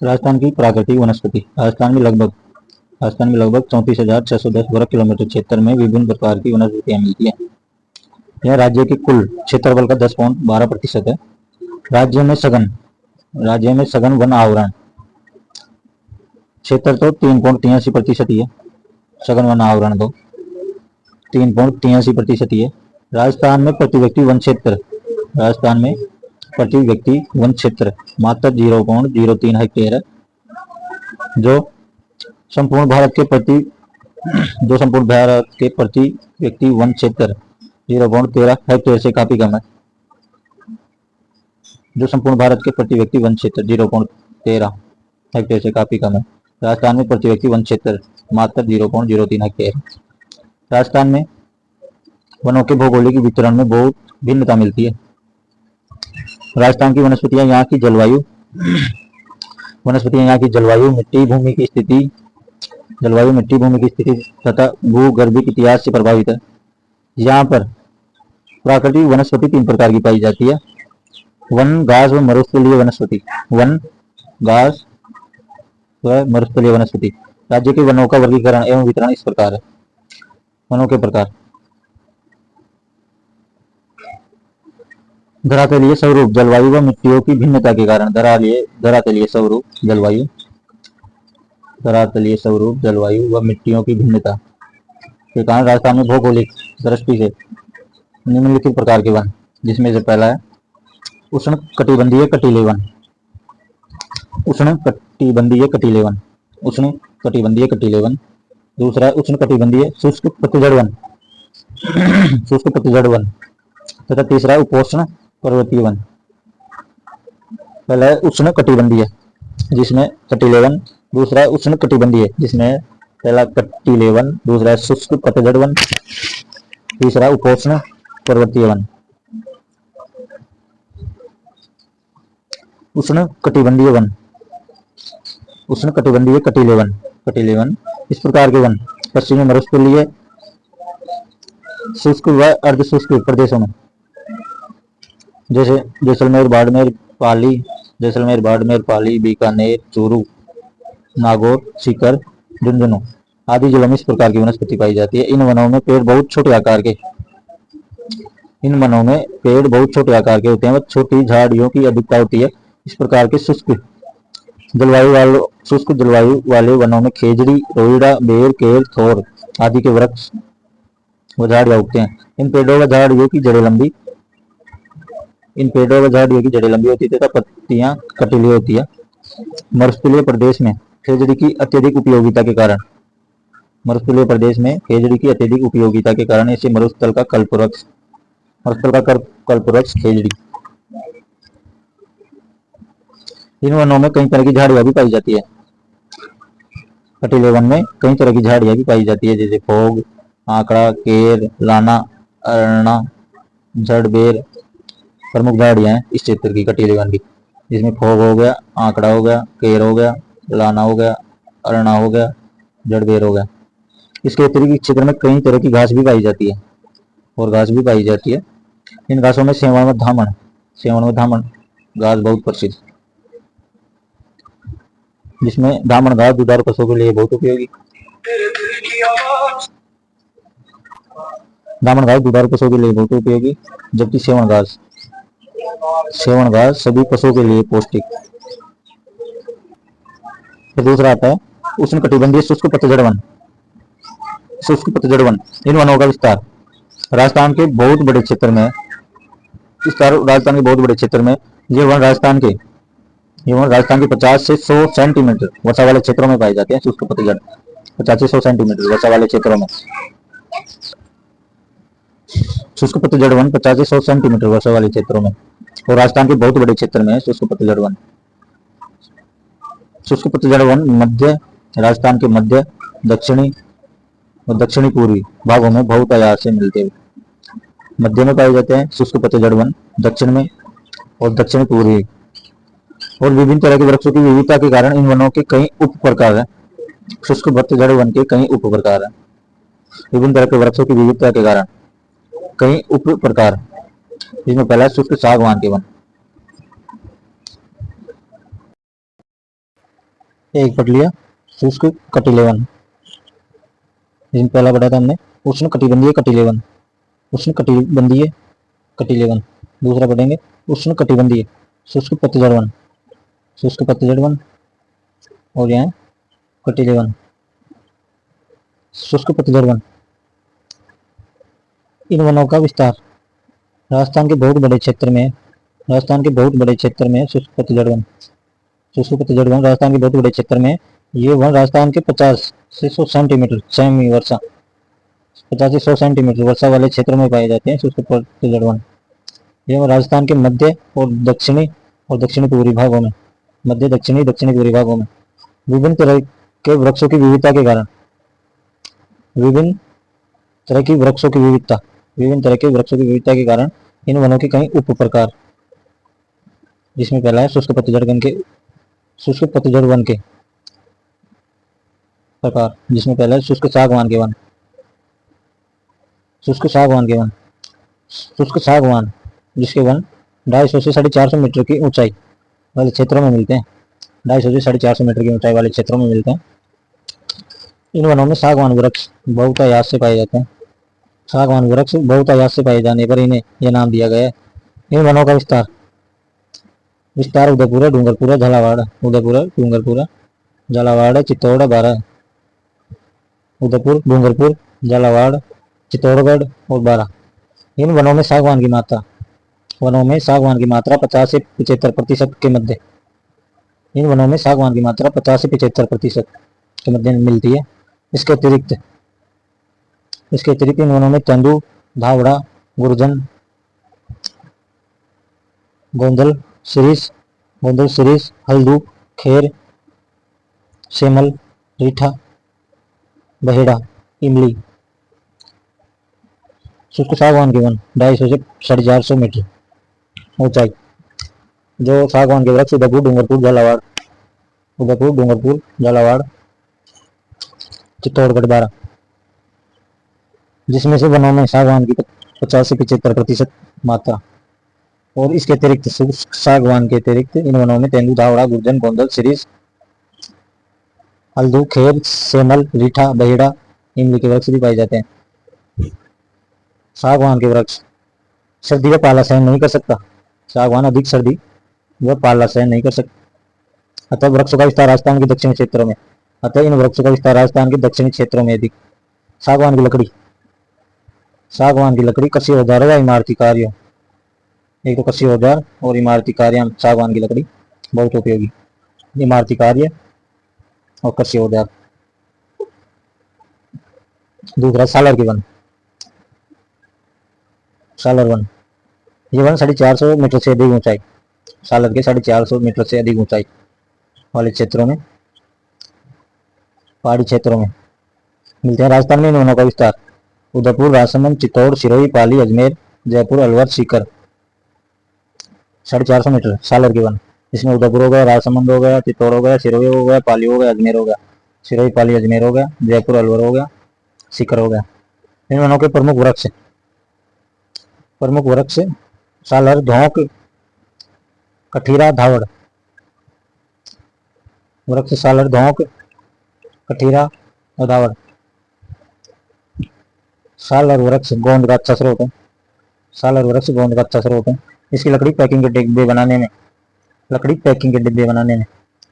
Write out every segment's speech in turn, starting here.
राजस्थान की प्राकृतिक वनस्पति। राजस्थान में लगभग 34,610 वर्ग किलोमीटर क्षेत्र में विभिन्न प्रकार की वनस्पतियां मिलती हैं। यह राज्य के कुल क्षेत्रफल का 10.12% है। राज्य में सघन वन आवरण क्षेत्र तो 3.83% ही है। सघन वन आवरण तो 3.83% ही है। राजस्थान में प्रति व्यक्ति वन क्षेत्र मात्र 0.03 हेक्टेयर है, जो संपूर्ण भारत के प्रति व्यक्ति वन क्षेत्र 0.13 हेक्टेयर से काफी कम है। जो संपूर्ण भारत के प्रति व्यक्ति वन क्षेत्र 0.13 हेक्टेयर से काफी कम है। राजस्थान में प्रति व्यक्ति वन क्षेत्र मात्र 0.03 हेक्टेयर। राजस्थान में वनों के भौगोलिक वितरण में बहुत भिन्नता मिलती है। राजस्थान की वनस्पतियां यहाँ की जलवायु, मिट्टी भूमि की स्थिति तथा भूगर्भिक इतिहास से प्रभावित है। यहाँ पर प्राकृतिक वनस्पति 3 प्रकार की पाई जाती है: वन, घास व मरुस्थलीय वनस्पति। राज्य के वनों का वर्गीकरण एवं वितरण इस प्रकार है। वनों के प्रकार: धरातलीय स्वरूप, जलवायु व मिट्टियों की भिन्नता के कारण धरातलीय स्वरूप, जलवायु व मिट्टियों की भिन्नता के कारण राजस्थान में भौगोलिक दृष्टि से निम्नलिखित प्रकार के वन, जिसमें से पहला है उष्ण कटिबंधीय कटीले वन। दूसरा है उष्ण कटिबंधीय शुष्क पतझड़ वन तथा तीसरा उपोष्ण पर्वतीय वन। पहला है उष्ण कटिबंधीय, जिसमें कटीले वन। दूसरा है उष्ण कटिबंधीय, जिसमें पहला कटीले वन, दूसरा शुष्क पतझड़ वन, तीसरा उपोष्ण पर्वतीय वन। उष्ण कटिबंधीय कटीले वन इस प्रकार के वन पश्चिमी मरुस्थलीय शुष्क व अर्ध शुष्क प्रदेशों में, जैसे जैसलमेर, बाड़मेर, पाली, बीकानेर, चूरू, नागौर, सीकर, झुंझुनू आदि जिलों में इस प्रकार की वनस्पति पाई जाती है। इन वनों में पेड़ बहुत छोटे आकार के होते हैं व छोटी झाड़ियों की अधिकता होती है। इस प्रकार के शुष्क जलवायु वाले वनों में खेजड़ी, रोइड़ा, बेर, केल, थोर आदि के वृक्ष व झाड़ियां उगते हैं। इन पेड़ों व झाड़ियों की जड़ें लंबी होती है तथा पत्तियां कटीली होती है। मरुस्थलीय प्रदेश में खेजड़ी की अत्यधिक उपयोगिता के कारण इसे मरुस्थल का कल्पवृक्ष खेजड़ी। इन वनों में कई तरह की झाड़ियां भी पाई जाती है। कटीले वन में कई तरह की झाड़ियां भी पाई जाती है, जैसे फोग, आंकड़ा, केर, लाना, अरना, जड़बेर प्रमुख झाड़ियां हैं इस क्षेत्र की कटीले वन की, जिसमें फोग हो गया, आंकड़ा हो गया, केर हो गया, लाना हो गया, अरना हो गया, जड़बेर हो गया। इसके अतिरिक्त क्षेत्र में कई तरह की घास भी पाई जाती है। इन घासों में सेवण व धामण घास बहुत प्रसिद्ध, जिसमें धामण घास दुधारू पशुओं के लिए बहुत उपयोगी, जबकि सेवण घास सभी पशुओं के लिए पौष्टिक। फिर दूसरा आता है उष्ण कटिबंधीय शुष्क पतझड़ वन। इन वनों का विस्तार राजस्थान के बहुत बड़े क्षेत्र में ये वन राजस्थान के 50 से 100 सेंटीमीटर वर्षा वाले क्षेत्रों में पाए जाते हैं। शुष्क पतझड़ 50 से 100 सेंटीमीटर वर्षा वाले क्षेत्रों में, शुष्क पतझड़ वन 50 से 100 सेंटीमीटर वर्षा वाले क्षेत्रों में और राजस्थान के बहुत बड़े क्षेत्र में है शुष्क पतझड़ वन। शुष्क पतझड़ वन राजस्थान के मध्य, दक्षिणी और दक्षिणी पूर्वी भागों में बहुतायत से मिलते हुए मध्य में पाए जाते हैं। शुष्क पतझड़ वन दक्षिण में और दक्षिण पूर्वी और विभिन्न तरह के वृक्षों की विविधता के कारण इन वनों के कई उप प्रकार हैं। शुष्क पतझड़ वन के कई उप प्रकार हैं। विभिन्न तरह के वृक्षों की विविधता के कारण कई उप प्रकार, जिसमें पहला शुष्क सागवान के वन। एक पढ़ लिया शुष्क कटिले वन, जिसमें पहला पढ़ा था हमने उष्ण कटिबंधीय कटिले वन, उष्ण कटिबंधीय कटिले वन। दूसरा पढ़ेंगे उष्ण कटिबंधीय शुष्क पतझड़ वन, शुष्क पतझड़ वन। और यहाँ कटिले वन, शुष्क पतझड़ वन। इन वनों का विस्तार राजस्थान के बहुत बड़े क्षेत्र में, राजस्थान के बहुत बड़े क्षेत्र में शुष्क पतझड़ वन, शुष्क पतझड़ वन राजस्थान के बहुत बड़े क्षेत्र में। ये वन राजस्थान के 50 से 100 सेंटीमीटर सेमी वर्षा, 50 से 100 सेंटीमीटर वर्षा वाले क्षेत्रों में पाए जाते हैं शुष्क पतझड़ वन। ये राजस्थान के मध्य और दक्षिणी पूर्वी भागों में, मध्य दक्षिणी पूर्वी भागों में विभिन्न तरह के वृक्षों की विविधता के कारण, विभिन्न तरह की वृक्षों की विविधता के कारण इन वनों के कई उप प्रकार, जिसमें पहला है शुष्क पतझड़ वन के प्रकार, जिसमें पहला है शुष्क सागवान के वन, शुष्क सागवान जिसके वन 250 से 450 मीटर की ऊंचाई वाले क्षेत्रों में मिलते हैं, 250 से 450 मीटर की ऊंचाई वाले क्षेत्रों में मिलते हैं। इन वनों में सागवान वृक्ष बहुतायात से पाए जाते हैं, सागवान वृक्ष बहुतायात से पाए जाने पर इन्हें यह नाम दिया गया है। इन वनों का विस्तार उदयपुर, डूंगरपुर, झालावाड़, चित्तौड़, बारा, उदयपुर, डूंगरपुर, झालावाड़, चित्तौड़गढ़ और बारा। इन वनों में सागवान की मात्रा 50 से 75% के मध्य, इन वनों में सागवान की मात्रा 50 से 75% के मध्य मिलती है। इसके अतिरिक्त इन वनों में तेंदू, धावड़ा, गुर्जन, गोंदल शिरीष, हल्दू, खेर, सेमल, रीठा, बहेड़ा, इमली। शुष्क सागवान के वन 250 से 450 मीटर ऊंचाई, जो सागवान के वृक्ष उदयपुर, डूंगरपुर, झालावाड़, चित्तौड़गढ़, बारा, जिसमें से वनों में सागवान की 50 से 75% मात्रा। और इसके अतिरिक्त शुष्क सागवान के अतिरिक्त इन वनों में तेंदू, धावड़ा, गुर्जन, गोंदल, शिरीष, हल्दू, खेर, सेमल, रीठा, बहेड़ा, इमली के वृक्ष भी पाए जाते हैं। सागवान के वृक्ष सर्दी व पाला सहन नहीं कर सकता, सागवान अधिक सर्दी व पाला सहन नहीं कर सकता, अतः वृक्षों का विस्तार राजस्थान के दक्षिणी क्षेत्रों में, इन वृक्षों का विस्तार राजस्थान के दक्षिणी क्षेत्रों में अधिक। सागवान की लकड़ी कृषि औजार व इमारती कार्यों, एक तो कृषि औजार और इमारती कार्य, सागवान की लकड़ी बहुत उपयोगी, इमारती कार्य और कृषि औजार। दूसरा सालर के वन, सालर वन, ये वन 450 मीटर से अधिक ऊंचाई, सालर के 450 मीटर से अधिक ऊंचाई वाले क्षेत्रों में, पहाड़ी क्षेत्रों में मिलते हैं। राजस्थान में इन वनों का विस्तार उदयपुर, राजसमंद, चित्तौड़, सिरोही, पाली, अजमेर, जयपुर, अलवर, सीकर। 450 मीटर सालर के वन, इसमें उदयपुर हो गया, राजसमंद हो गया, चित्तौड़ हो गया, सिरोही हो गया, पाली हो गया, अजमेर हो गया, सिरोही, पाली, अजमेर हो गया, जयपुर, अलवर हो गया, सीकर हो गया। इन वनों के प्रमुख वृक्ष सालर, धौंक, कठीरा, धावड़। वृक्ष सालर, धौंक, कठीरा और धावड़। सालर वृक्ष गोंद का अच्छा स्रोत है, सालर वृक्ष गोंद का अच्छा स्रोत है। इसकी लकड़ी पैकिंग के डिब्बे बनाने में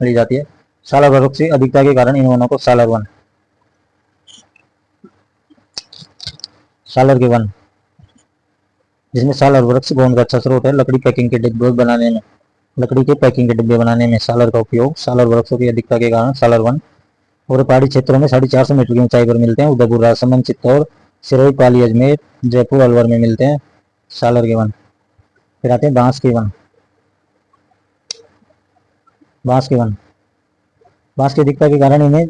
ली जाती है। सालर वृक्ष की अधिकता के कारण इन वनों को सालर वन, सालर के वन, जिसमें सालर वृक्ष गोंद का अच्छा स्रोत है। लकड़ी के पैकिंग के डिब्बे बनाने में सालर का उपयोग, सालर वृक्षों की अधिकता के कारण सालर वन। और पहाड़ी क्षेत्रों में 450 मीटर की ऊंचाई पर मिलते हैं। उदयपुर, राजसमंद, चित्तौड़, सिरोही, पाली, अजमेर, जयपुर, अलवर में मिलते हैं सालर के वन। फिर आते हैं बांस के वन, बांस की अधिकता के कारण इन्हें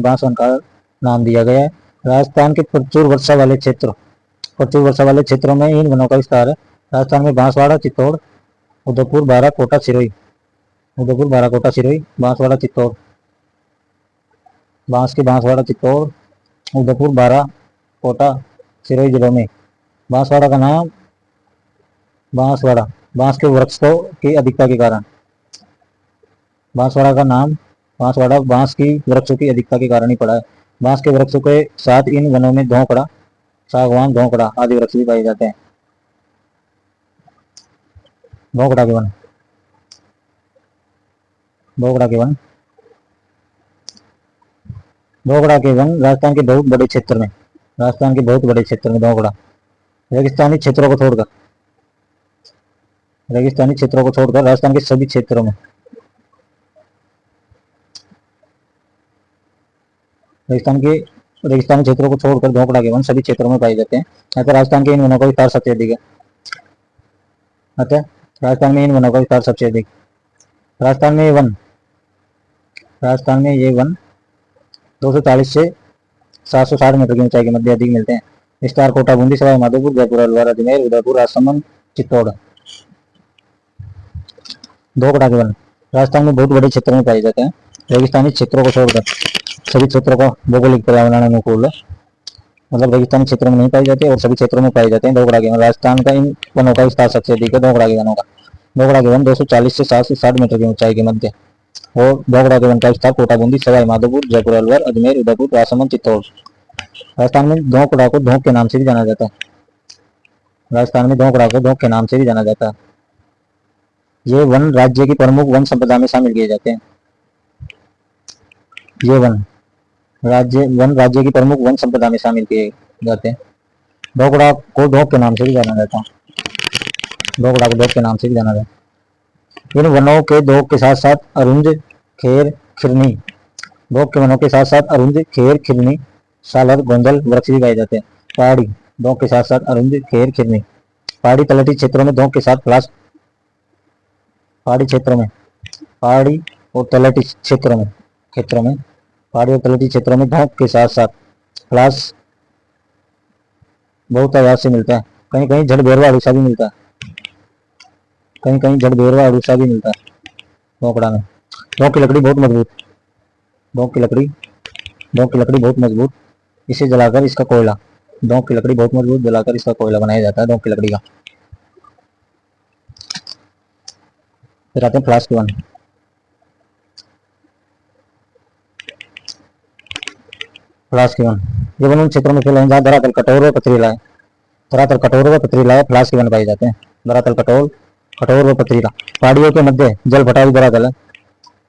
बांस वन का नाम दिया गया है। राजस्थान के प्रचुर वर्षा वाले क्षेत्रों में इन वनों का विस्तार है। राजस्थान में बांसवाड़ा, चित्तौड़, उदयपुर, बारा, कोटा, सिरोही, बांसवाड़ा, चित्तौड़, बांसवाड़ा, चित्तौड़, उदयपुर, बारा, कोटा, सिरोही जिलों में बांसवाड़ा का नाम बांस के वृक्षों की अधिकता के कारण बांसवाड़ा का नाम बांसवाड़ा बांस की वृक्षों की अधिकता के कारण ही पड़ा है। बांस के वृक्षों के साथ इन वनों में धौंकड़ा, सागवान, धौंकड़ा आदि वृक्ष भी पाए जाते हैं। धौंकड़ा के वन, धौंकड़ा के वन, धौंकड़ा के वन राजस्थान के बहुत बड़े क्षेत्र में, राजस्थान के बहुत बड़े क्षेत्र में धौंकड़ा, रेगिस्तानी क्षेत्रों को छोड़कर, रेगिस्तानी क्षेत्रों को छोड़कर राजस्थान के सभी क्षेत्रों में, रेगिस्तान के रेगिस्तानी क्षेत्रों को छोड़कर धौंकड़ा के वन सभी क्षेत्रों में पाए जाते हैं। अतः राजस्थान के इन वनों का विस्तार सबसे अधिक है। अतः राजस्थान में इन वनों का विस्तार सबसे अधिक। राजस्थान में ये वन 240 से 760 मीटर की ऊंचाई के मध्य अधिक मिलते हैं। विस्तार कोटा, बूंदी, सवाई माधोपुर, जयपुर, अलवर, अजमेर, उदयपुर, राजसमंद, चित्तौड़। धौंकड़ा के वन राजस्थान में बहुत बड़े क्षेत्र में पाए जाते हैं। रेगिस्तानी क्षेत्रों को छोड़कर सभी क्षेत्रों का भौगोलिक पर्यावरण अनुकूल है, मतलब रेगिस्तानी क्षेत्रों में नहीं पाई जाती और सभी क्षेत्रों में पाए जाते हैं। धौंकड़ा के वन राजस्थान का इन वनों का विस्तार सबसे अधिक है। धौंकड़ा के वनों का, धौंकड़ा के वन 240 से 760 मीटर की ऊंचाई के मध्य और धौंकड़ा के वन का विस्तार कोटा, बूंदी, सवाई माधोपुर, जयपुर, अलवर, अजमेर, उदयपुर, राजसमंद, चित्तौड़। राजस्थान में धौंकड़ा को धौंक के नाम से भी जाना जाता है। राजस्थान में धौंकड़ा को धौंक के नाम से भी जाना जाता है। ये वन राज्य की प्रमुख वन संपदा में शामिल किए जाते हैं। ये वन राज्य की प्रमुख वन संपदा में शामिल किए जाते हैं। धौंकड़ा को धौंक के नाम से भी जाना जाता है। धौंकड़ा को धौंक के नाम से भी जाना जाता है। इन वनों के धौंक के साथ साथ अरुंज, खेर, खिरनी, धौंक के वनों के साथ साथ अरुंज, खेर, खिरनी, सालर, गोंदल वृक्ष भी पाए जाते हैं। पहाड़ी, धौंक के साथ साथ अरुंज, खेर, खिरनी। पहाड़ी तलहटी क्षेत्रों में धौंक के साथ प्लास, पहाड़ी क्षेत्रों में, पहाड़ी और तलहटी क्षेत्रों में पहाड़ी और तलहटी क्षेत्रों में धौंक के साथ साथ प्लास बहुत आवाज से मिलता है। कहीं कहीं झड़बेरवा अड़ूसा भी मिलता है। कहीं कहीं झड़बेरवा अड़ूसा भी मिलता है धौंकड़ा में। धौंक की लकड़ी बहुत मजबूत, धौंक की लकड़ी बहुत मजबूत, इसे जलाकर इसका कोयला, धौंक की लकड़ी बहुत मजबूत, जलाकर इसका कोयला बनाया जाता है धौंक की लकड़ी का। फिर आते हैं फ्लास के वन। फ्लास के वन ये वन उन क्षेत्रों में फैले हैं जहाँ धरातल कठोर व पथरीला है। धरातल कठोर व पथरीला है, फ्लास के वन पाए जाते हैं। धरातल कठोर व पथरीला। पहाड़ियों के मध्य जल पठारी धरातल है।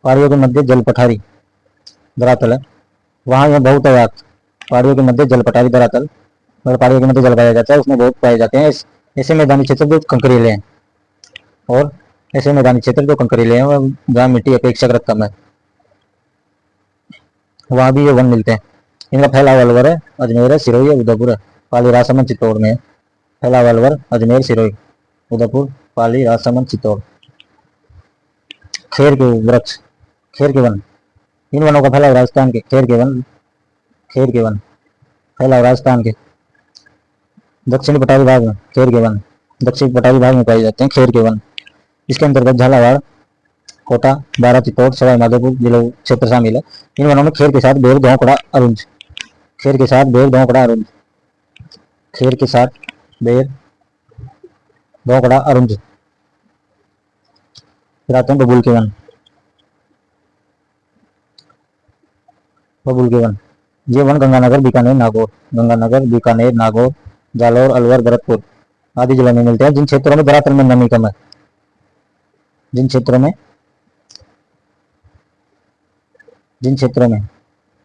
पहाड़ियों के मध्य जल पठारी धरातल है, वहाँ यह बहुत आयात। पहाड़ियों के मध्य जल पठारी धरातल, और पहाड़ियों के मध्य जल पाया जाता है, उसमें बहुत पाए जाते हैं। ऐसे मैदानी क्षेत्र जो कंकरीले हैं, और ऐसे मैदानी क्षेत्र जो कंकरीले हैं जहाँ मिट्टी अपेक्षाकृत कम है, वहाँ भी ये वन मिलते हैं। इनका फैलाव अलवर है, अजमेर है, सिरोही है, उदयपुर है, पाली, राजसमंद, चित्तौड़ में है। फैलाव अलवर, अजमेर, सिरोही, उदयपुर, पाली, राजसमंद, चित्तौड़। खेर के वृक्ष, खेर के वन इन वनों का फैलाव राजस्थान के खेर के वन फैलाव राजस्थान के दक्षिणी पठारी भाग में खेर के वन दक्षिणी पठारी भाग में पाए जाते हैं खेर के वन। इसके अंतर्गत झालावाड़, कोटा, बारा, चित्तौड़, सवाई माधोपुर जिलों क्षेत्र शामिल है। इन वनों में खेर के साथ बेर, धौंकड़ा, अरुंज, खेर के साथ बेर, धौंकड़ा, अरुंज, खेर के साथ बेर, धौंकड़ा, अरुंज। फिर आते हैं बबूल के वन। बबूल के वन ये वन गंगानगर, बीकानेर, नागौर, जालौर, अलवर, भरतपुर आदि जिलों में मिलते हैं। जिन क्षेत्रों में धरातल में नमी कम है, जिन क्षेत्रों में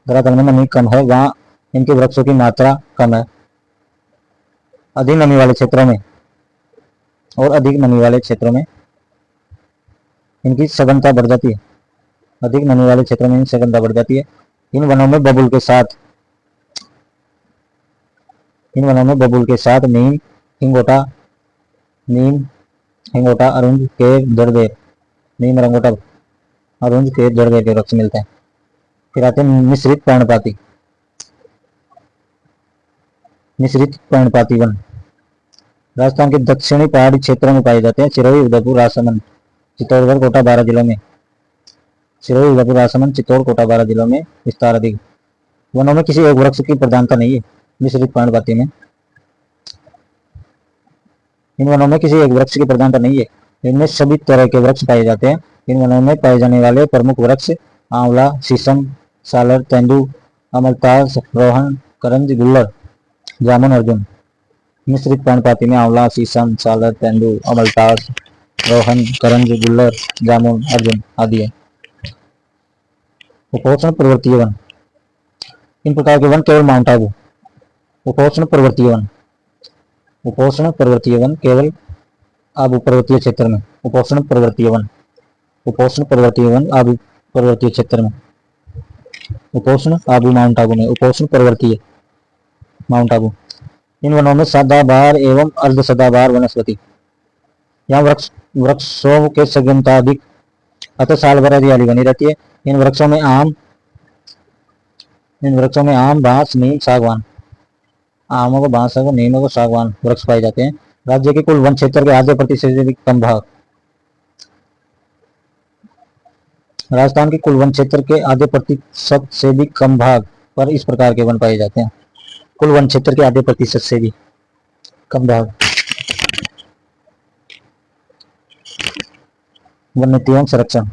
धरातल में नमी कम है, वहां इनके वृक्षों की मात्रा कम है। अधिक नमी वाले क्षेत्रों में इनकी सघनता बढ़ जाती है। अधिक नमी वाले क्षेत्रों में इनकी सघनता बढ़ जाती है। इन वनों में बबूल के साथ नीम, हिंगोटा, अरुंज, केर, जड़बेर, नीम, रंगोटा, अरुंज, केर, जड़बेर के वृक्ष मिलते हैं। फिर आते हैं मिश्रित पर्णपाती वन। राजस्थान के दक्षिणी पहाड़ी क्षेत्रों में पाए जाते हैं। सिरोही, उदयपुर, राजसमंद, चित्तौड़गढ़, कोटा, 12 जिलों में। सिरोही, उदयपुर, राजसमंद, चित्तौड़, कोटा, 12 जिलों में विस्तार अधिक। वनों में किसी एक वृक्ष की प्रधानता नहीं है। मिश्रित पर्णपाती में इन वनों में किसी एक वृक्ष की प्रधानता नहीं है। इनमें सभी तरह के वृक्ष पाए जाते हैं। इन वनों में पाए जाने वाले प्रमुख वृक्ष आंवला, शीशम, सालर, तेंदू, अमलतास, रोहन, करंज, गुल्लर, जामुन, अर्जुन। मिश्रित पर्णपाती में आंवला, शीशम, सालर, तेंदू, अमलतास, रोहन, करंज, गुल्लर, जामुन, अर्जुन आदि है। उपोष्ण पर्वतीय वन। इन प्रकार के वन केवल माउंट आबू। उपोष्ण पर्वतीय वन। उपोष्ण पर्वतीय वन केवल आबू पर्वतीय क्षेत्र में। उपोष्ण पर्वतीय वन। उपोष्ण पर्वतीय वन आबू पर्वतीय क्षेत्र में। उपोष्ण आबू माउंट आबू में। उपोष्ण पर्वतीय माउंट आबू। इन वनों में सदाबहार एवं अर्ध सदाबहार वनस्पति। यहाँ वृक्षों के सघनता अधिक अतः साल भर हरियाली बनी रहती है। इन वृक्षों में आम, बांस, नीम, सागवान, आमों को बांस को, नीमों को, सागवान वृक्ष पाए जाते हैं। राज्य के कुल वन क्षेत्र के आधे प्रतिशत से भी कम भाग। राजस्थान के कुल वन क्षेत्र के आधे प्रतिशत से भी कम भाग पर इस प्रकार के वन पाए जाते हैं। कुल वन क्षेत्र के आधे प्रतिशत से भी कम भाग। वन्यजीव संरक्षण।